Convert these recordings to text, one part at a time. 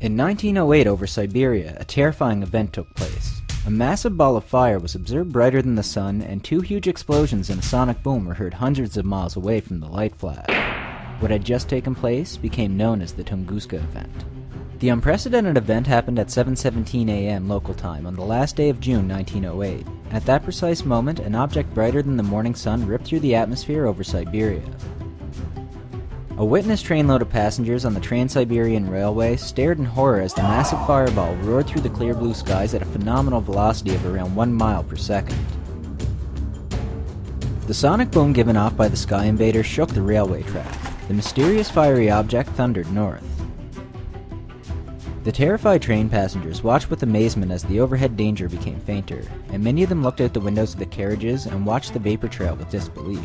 In 1908 over Siberia, a terrifying event took place. A massive ball of fire was observed brighter than the sun, and two huge explosions and a sonic boom were heard hundreds of miles away from the light flash. What had just taken place became known as the Tunguska event. The unprecedented event happened at 7:17 a.m. local time on the last day of June 1908. At that precise moment, an object brighter than the morning sun ripped through the atmosphere over Siberia. A witness trainload of passengers on the Trans-Siberian Railway stared in horror as the massive fireball roared through the clear blue skies at a phenomenal velocity of around 1 mile per second. The sonic boom given off by the sky invader shook the railway track. The mysterious fiery object thundered north. The terrified train passengers watched with amazement as the overhead danger became fainter, and many of them looked out the windows of the carriages and watched the vapor trail with disbelief.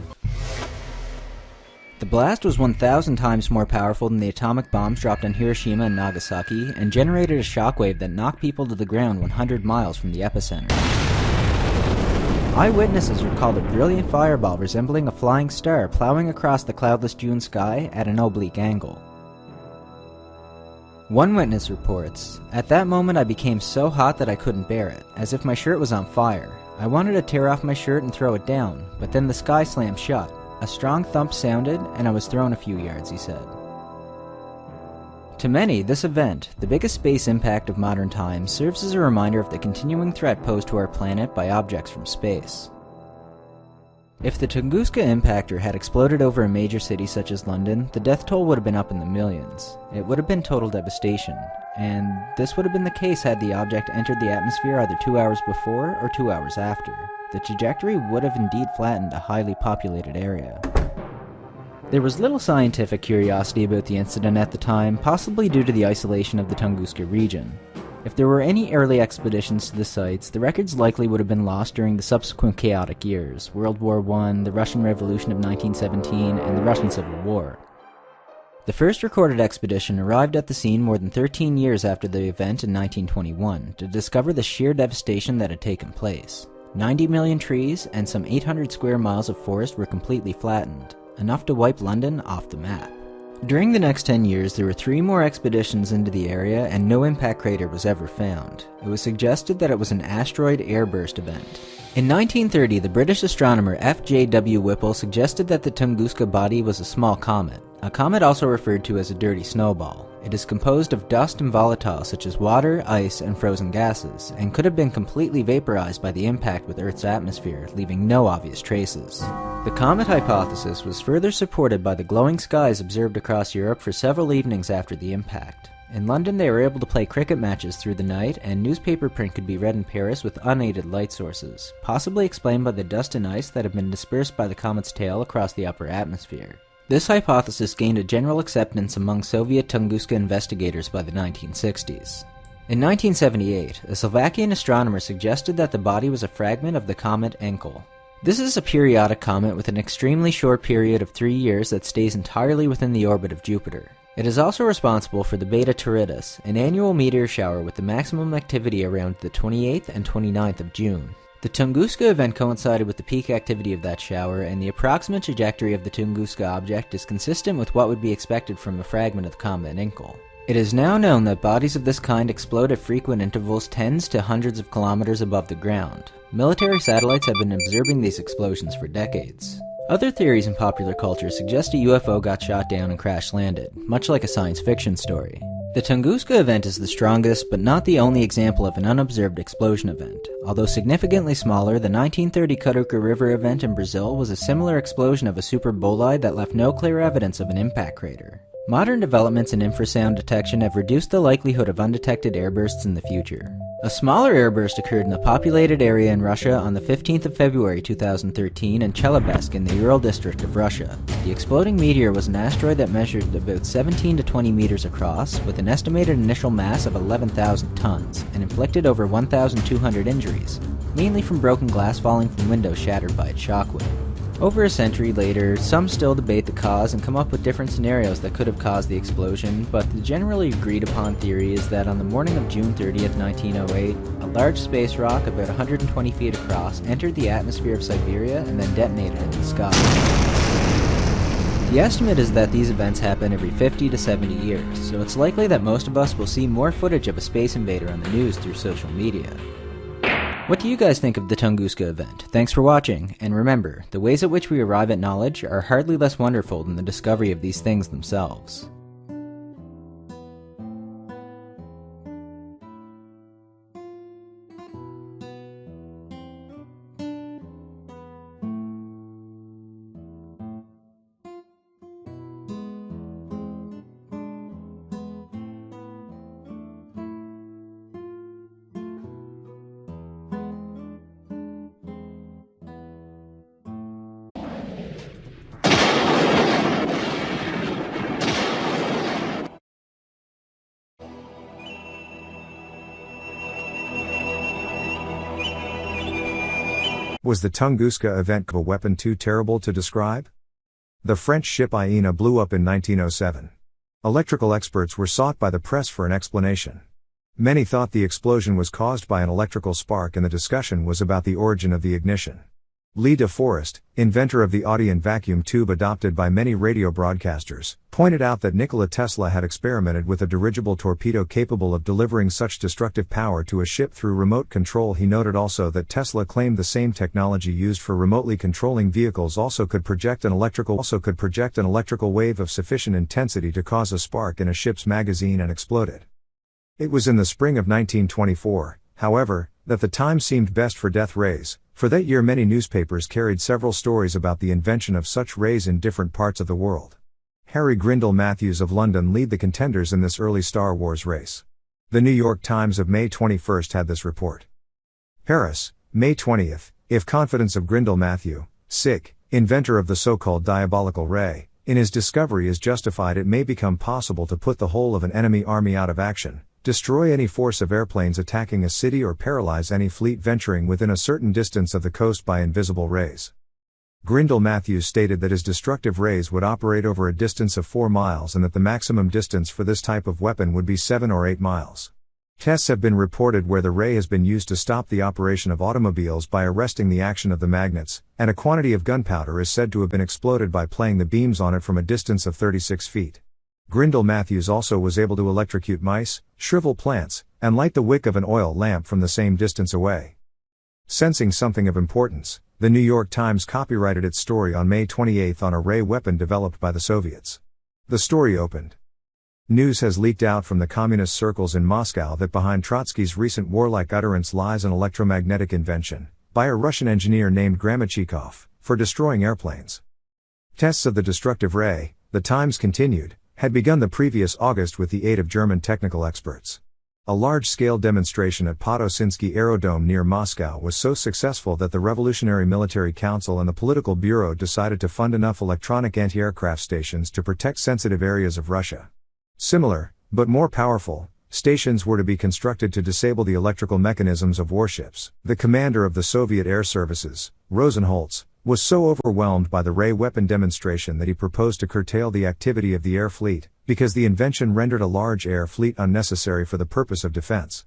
The blast was 1,000 times more powerful than the atomic bombs dropped on Hiroshima and Nagasaki, and generated a shockwave that knocked people to the ground 100 miles from the epicenter. Eyewitnesses recalled a brilliant fireball resembling a flying star plowing across the cloudless June sky at an oblique angle. One witness reports, "At that moment I became so hot that I couldn't bear it, as if my shirt was on fire. I wanted to tear off my shirt and throw it down, but then the sky slammed shut. A strong thump sounded, and I was thrown a few yards," he said. To many, this event, the biggest space impact of modern times, serves as a reminder of the continuing threat posed to our planet by objects from space. If the Tunguska impactor had exploded over a major city such as London, the death toll would have been up in the millions. It would have been total devastation, and this would have been the case had the object entered the atmosphere either 2 hours before or 2 hours after. The trajectory would have indeed flattened a highly populated area. There was little scientific curiosity about the incident at the time, possibly due to the isolation of the Tunguska region. If there were any early expeditions to the sites, the records likely would have been lost during the subsequent chaotic years: World War I, the Russian Revolution of 1917, and the Russian Civil War. The first recorded expedition arrived at the scene more than 13 years after the event in 1921 to discover the sheer devastation that had taken place. 90 million trees and some 800 square miles of forest were completely flattened, enough to wipe London off the map. During the next 10 years, there were 3 more expeditions into the area and no impact crater was ever found. It was suggested that it was an asteroid airburst event. In 1930, the British astronomer F.J.W. Whipple suggested that the Tunguska body was a small comet, a comet also referred to as a dirty snowball. It is composed of dust and volatiles such as water, ice, and frozen gases, and could have been completely vaporized by the impact with Earth's atmosphere, leaving no obvious traces. The comet hypothesis was further supported by the glowing skies observed across Europe for several evenings after the impact. In London, they were able to play cricket matches through the night, and newspaper print could be read in Paris with unaided light sources, possibly explained by the dust and ice that had been dispersed by the comet's tail across the upper atmosphere. This hypothesis gained a general acceptance among Soviet Tunguska investigators by the 1960s. In 1978, a Slovakian astronomer suggested that the body was a fragment of the comet Encke. This is a periodic comet with an extremely short period of 3 years that stays entirely within the orbit of Jupiter. It is also responsible for the Beta Tauridus, an annual meteor shower with the maximum activity around the 28th and 29th of June. The Tunguska event coincided with the peak activity of that shower, and the approximate trajectory of the Tunguska object is consistent with what would be expected from a fragment of the comet Encke. It is now known that bodies of this kind explode at frequent intervals tens to hundreds of kilometers above the ground. Military satellites have been observing these explosions for decades. Other theories in popular culture suggest a UFO got shot down and crash-landed, much like a science fiction story. The Tunguska event is the strongest, but not the only example of an unobserved explosion event. Although significantly smaller, the 1930 Curuca River event in Brazil was a similar explosion of a superbolide that left no clear evidence of an impact crater. Modern developments in infrasound detection have reduced the likelihood of undetected airbursts in the future. A smaller airburst occurred in a populated area in Russia on the 15th of February 2013 in Chelyabinsk in the Ural district of Russia. The exploding meteor was an asteroid that measured about 17 to 20 meters across, with an estimated initial mass of 11,000 tons, and inflicted over 1,200 injuries, mainly from broken glass falling from windows shattered by its shockwave. Over a century later, some still debate the cause and come up with different scenarios that could have caused the explosion, but the generally agreed upon theory is that on the morning of June 30th, 1908, a large space rock about 120 feet across entered the atmosphere of Siberia and then detonated in the sky. The estimate is that these events happen every 50 to 70 years, so it's likely that most of us will see more footage of a space invader on the news through social media. What do you guys think of the Tunguska event? Thanks for watching, and remember, the ways at which we arrive at knowledge are hardly less wonderful than the discovery of these things themselves. Was the Tunguska event a weapon too terrible to describe? The French ship Iena blew up in 1907. Electrical experts were sought by the press for an explanation. Many thought the explosion was caused by an electrical spark, and the discussion was about the origin of the ignition. Lee de Forest, inventor of the Audion vacuum tube adopted by many radio broadcasters, pointed out that Nikola Tesla had experimented with a dirigible torpedo capable of delivering such destructive power to a ship through remote control. He noted also that Tesla claimed the same technology used for remotely controlling vehicles also could project an electrical wave of sufficient intensity to cause a spark in a ship's magazine and explode it. It was in the spring of 1924, however, that the time seemed best for death rays. For that year many newspapers carried several stories about the invention of such rays in different parts of the world. Harry Grindle Matthews of London lead the contenders in this early Star Wars race. The New York Times of May 21 had this report. Paris, May 20. If confidence of Grindle Matthew, SIG, inventor of the so-called diabolical ray, in his discovery is justified, it may become possible to put the whole of an enemy army out of action, destroy any force of airplanes attacking a city, or paralyze any fleet venturing within a certain distance of the coast by invisible rays. Grindle Matthews stated that his destructive rays would operate over a distance of 4 miles and that the maximum distance for this type of weapon would be 7 or 8 miles. Tests have been reported where the ray has been used to stop the operation of automobiles by arresting the action of the magnets, and a quantity of gunpowder is said to have been exploded by playing the beams on it from a distance of 36 feet. Grindle Matthews also was able to electrocute mice, shrivel plants, and light the wick of an oil lamp from the same distance away. Sensing something of importance, the New York Times copyrighted its story on May 28 on a ray weapon developed by the Soviets. The story opened. News has leaked out from the communist circles in Moscow that behind Trotsky's recent warlike utterance lies an electromagnetic invention, by a Russian engineer named Gramichikov, for destroying airplanes. Tests of the destructive ray, the Times continued, had begun the previous August with the aid of German technical experts. A large-scale demonstration at Podosinsky Aerodrome near Moscow was so successful that the Revolutionary Military Council and the Political Bureau decided to fund enough electronic anti-aircraft stations to protect sensitive areas of Russia. Similar, but more powerful, stations were to be constructed to disable the electrical mechanisms of warships. The commander of the Soviet Air Services, Rosenholz, was so overwhelmed by the ray weapon demonstration that he proposed to curtail the activity of the air fleet, because the invention rendered a large air fleet unnecessary for the purpose of defense.